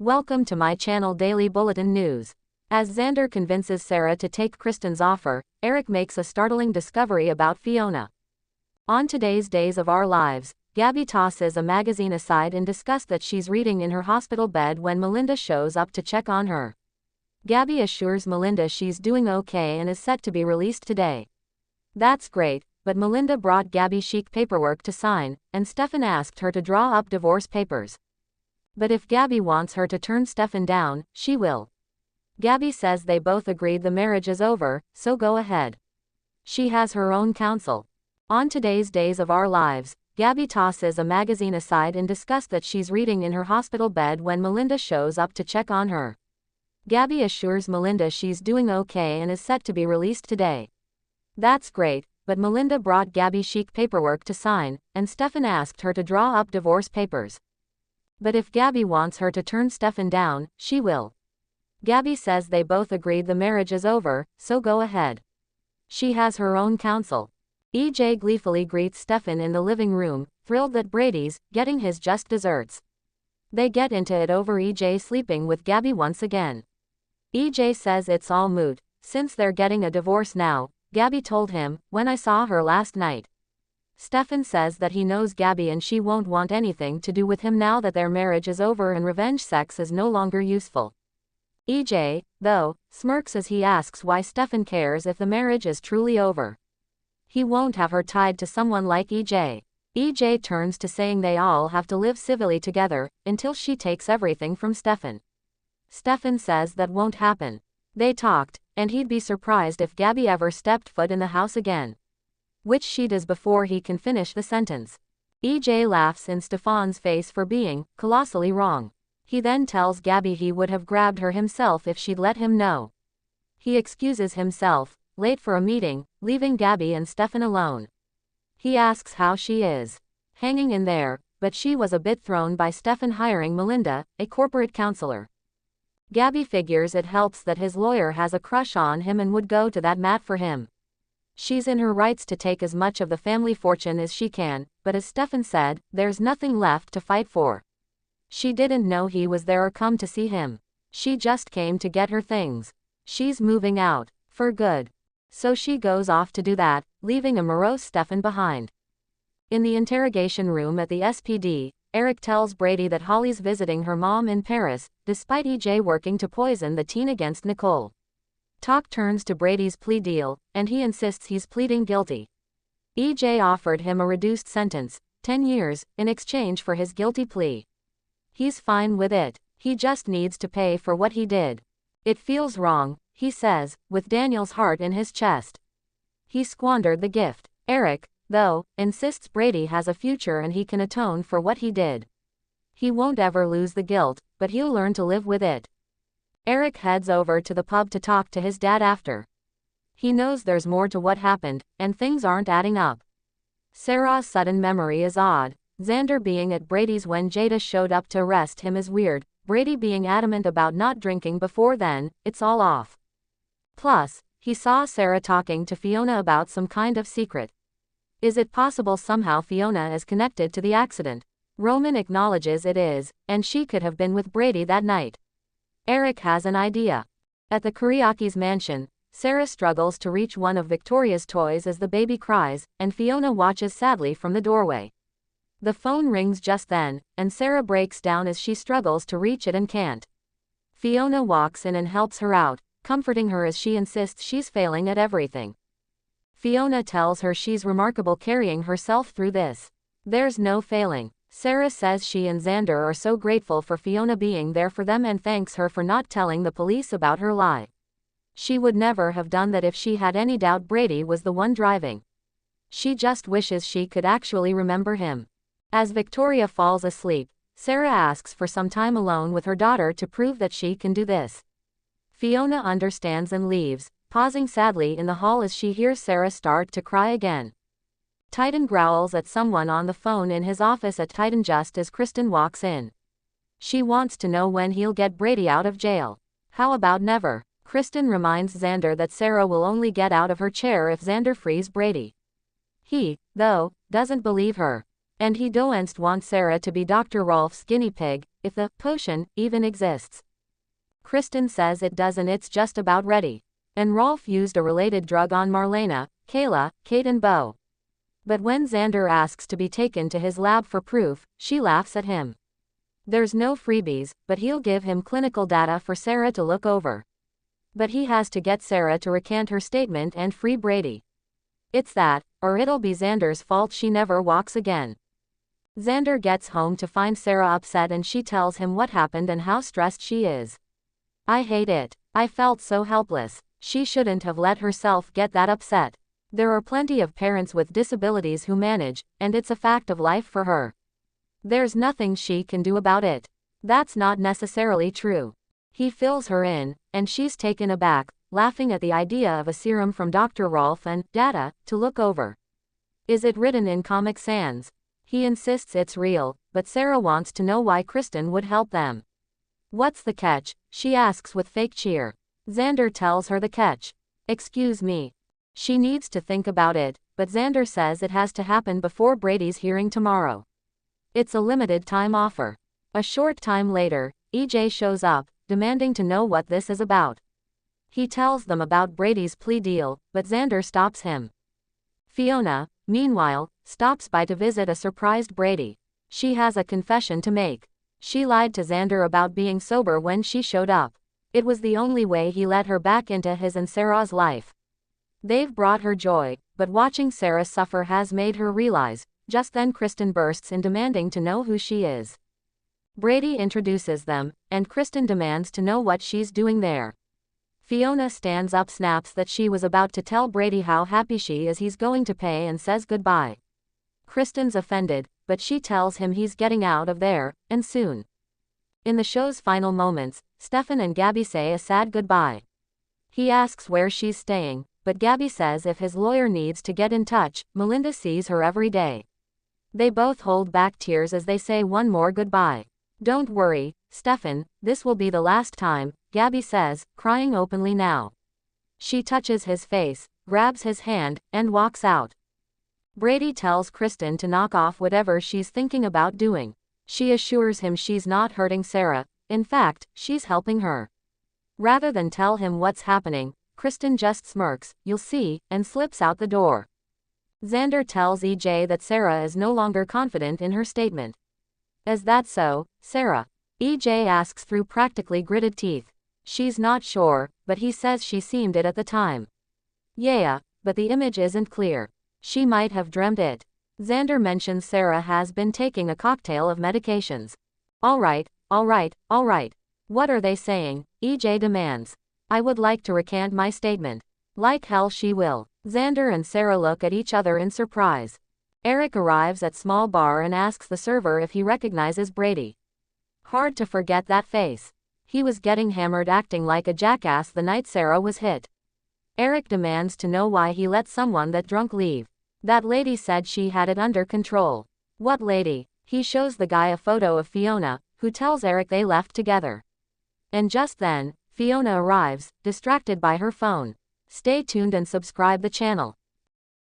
Welcome to my channel Daily Bulletin News. As Xander convinces Sarah to take Kristen's offer, Eric makes a startling discovery about Fiona. On today's Days of Our Lives, Gabby tosses a magazine aside in disgust that she's reading in her hospital bed when Melinda shows up to check on her. Gabby assures Melinda she's doing okay and is set to be released today. That's great, but Melinda brought Gabby chic paperwork to sign, and Stefan asked her to draw up divorce papers. But if Gabby wants her to turn Stefan down, she will. Gabby says they both agreed the marriage is over, so go ahead. She has her own counsel. On today's Days of Our Lives, Gabby tosses a magazine aside in disgust that she's reading in her hospital bed when Melinda shows up to check on her. Gabby assures Melinda she's doing okay and is set to be released today. That's great, but Melinda brought Gabby chic paperwork to sign, and Stefan asked her to draw up divorce papers. But if Gabby wants her to turn Stefan down, she will. Gabby says they both agreed the marriage is over, so go ahead. She has her own counsel. EJ gleefully greets Stefan in the living room, thrilled that Brady's getting his just desserts. They get into it over EJ sleeping with Gabby once again. EJ says it's all moot, since they're getting a divorce now. Gabby told him, when I saw her last night. Stefan says that he knows Gabby and she won't want anything to do with him now that their marriage is over and revenge sex is no longer useful. EJ, though, smirks as he asks why Stefan cares if the marriage is truly over. He won't have her tied to someone like EJ. EJ turns to saying they all have to live civilly together, until she takes everything from Stefan. Stefan says that won't happen. They talked, and he'd be surprised if Gabby ever stepped foot in the house again. Which she does before he can finish the sentence. EJ laughs in Stefan's face for being colossally wrong. He then tells Gabby he would have grabbed her himself if she'd let him know. He excuses himself, late for a meeting, leaving Gabby and Stefan alone. He asks how she is. Hanging in there, but she was a bit thrown by Stefan hiring Melinda, a corporate counselor. Gabby figures it helps that his lawyer has a crush on him and would go to that mat for him. She's in her rights to take as much of the family fortune as she can, but as Stefan said, there's nothing left to fight for. She didn't know he was there or come to see him. She just came to get her things. She's moving out, for good. So she goes off to do that, leaving a morose Stefan behind. In the interrogation room at the SPD, Eric tells Brady that Holly's visiting her mom in Paris, despite EJ working to poison the teen against Nicole. Talk turns to Brady's plea deal, and he insists he's pleading guilty. EJ offered him a reduced sentence, 10 years, in exchange for his guilty plea. He's fine with it. He just needs to pay for what he did. It feels wrong, he says, with Daniel's heart in his chest. He squandered the gift. Eric, though, insists Brady has a future and he can atone for what he did. He won't ever lose the guilt, but he'll learn to live with it. Eric heads over to the pub to talk to his dad after. He knows there's more to what happened, and things aren't adding up. Sarah's sudden memory is odd. Xander being at Brady's when Jada showed up to arrest him is weird. Brady being adamant about not drinking before then, it's all off. Plus, he saw Sarah talking to Fiona about some kind of secret. Is it possible somehow Fiona is connected to the accident? Roman acknowledges it is, and she could have been with Brady that night. Eric has an idea. At the Kuriaki's mansion, Sarah struggles to reach one of Victoria's toys as the baby cries, and Fiona watches sadly from the doorway. The phone rings just then, and Sarah breaks down as she struggles to reach it and can't. Fiona walks in and helps her out, comforting her as she insists she's failing at everything. Fiona tells her she's remarkable carrying herself through this. There's no failing. Sarah says she and Xander are so grateful for Fiona being there for them and thanks her for not telling the police about her lie. She would never have done that if she had any doubt Brady was the one driving. She just wishes she could actually remember him. As Victoria falls asleep, Sarah asks for some time alone with her daughter to prove that she can do this. Fiona understands and leaves, pausing sadly in the hall as she hears Sarah start to cry again. Titan growls at someone on the phone in his office at Titan just as Kristen walks in. She wants to know when he'll get Brady out of jail. How about never? Kristen reminds Xander that Sarah will only get out of her chair if Xander frees Brady. He, though, doesn't believe her. And he doesn't want Sarah to be Dr. Rolf's guinea pig, if the potion even exists. Kristen says it doesn't, it's just about ready. And Rolf used a related drug on Marlena, Kayla, Kate and Bo. But when Xander asks to be taken to his lab for proof, she laughs at him. There's no freebies, but he'll give him clinical data for Sarah to look over. But he has to get Sarah to recant her statement and free Brady. It's that, or it'll be Xander's fault she never walks again. Xander gets home to find Sarah upset and she tells him what happened and how stressed she is. I hate it. I felt so helpless. She shouldn't have let herself get that upset. There are plenty of parents with disabilities who manage, and it's a fact of life for her. There's nothing she can do about it. That's not necessarily true. He fills her in, and she's taken aback, laughing at the idea of a serum from Dr. Rolf and data to look over. Is it written in Comic Sans? He insists it's real, but Sarah wants to know why Kristen would help them. What's the catch? She asks with fake cheer. Xander tells her the catch. Excuse me. She needs to think about it, but Xander says it has to happen before Brady's hearing tomorrow. It's a limited time offer. A short time later, EJ shows up, demanding to know what this is about. He tells them about Brady's plea deal, but Xander stops him. Fiona, meanwhile, stops by to visit a surprised Brady. She has a confession to make. She lied to Xander about being sober when she showed up. It was the only way he let her back into his and Sarah's life. They've brought her joy, but watching Sarah suffer has made her realize. Just then Kristen bursts in demanding to know who she is. Brady introduces them, and Kristen demands to know what she's doing there. Fiona stands up, snaps that she was about to tell Brady how happy she is he's going to pay and says goodbye. Kristen's offended, but she tells him he's getting out of there, and soon. In the show's final moments, Stefan and Gabby say a sad goodbye. He asks where she's staying, but Gabby says if his lawyer needs to get in touch, Melinda sees her every day. They both hold back tears as they say one more goodbye. Don't worry, Stefan, this will be the last time, Gabby says, crying openly now. She touches his face, grabs his hand, and walks out. Brady tells Kristen to knock off whatever she's thinking about doing. She assures him she's not hurting Sarah, in fact, she's helping her. Rather than tell him what's happening, Kristen just smirks, "You'll see," and slips out the door. Xander tells EJ that Sarah is no longer confident in her statement. Is that so, Sarah? EJ asks through practically gritted teeth. She's not sure, but he says she seemed it at the time. Yeah, but the image isn't clear. She might have dreamt it. Xander mentions Sarah has been taking a cocktail of medications. All right. What are they saying? EJ demands. I would like to recant my statement. Like hell she will. Xander and Sarah look at each other in surprise. Eric arrives at small bar and asks the server if he recognizes Brady. Hard to forget that face. He was getting hammered acting like a jackass the night Sarah was hit. Eric demands to know why he let someone that drunk leave. That lady said she had it under control. What lady? He shows the guy a photo of Fiona, who tells Eric they left together. And just then, Fiona arrives, distracted by her phone. Stay tuned and subscribe the channel.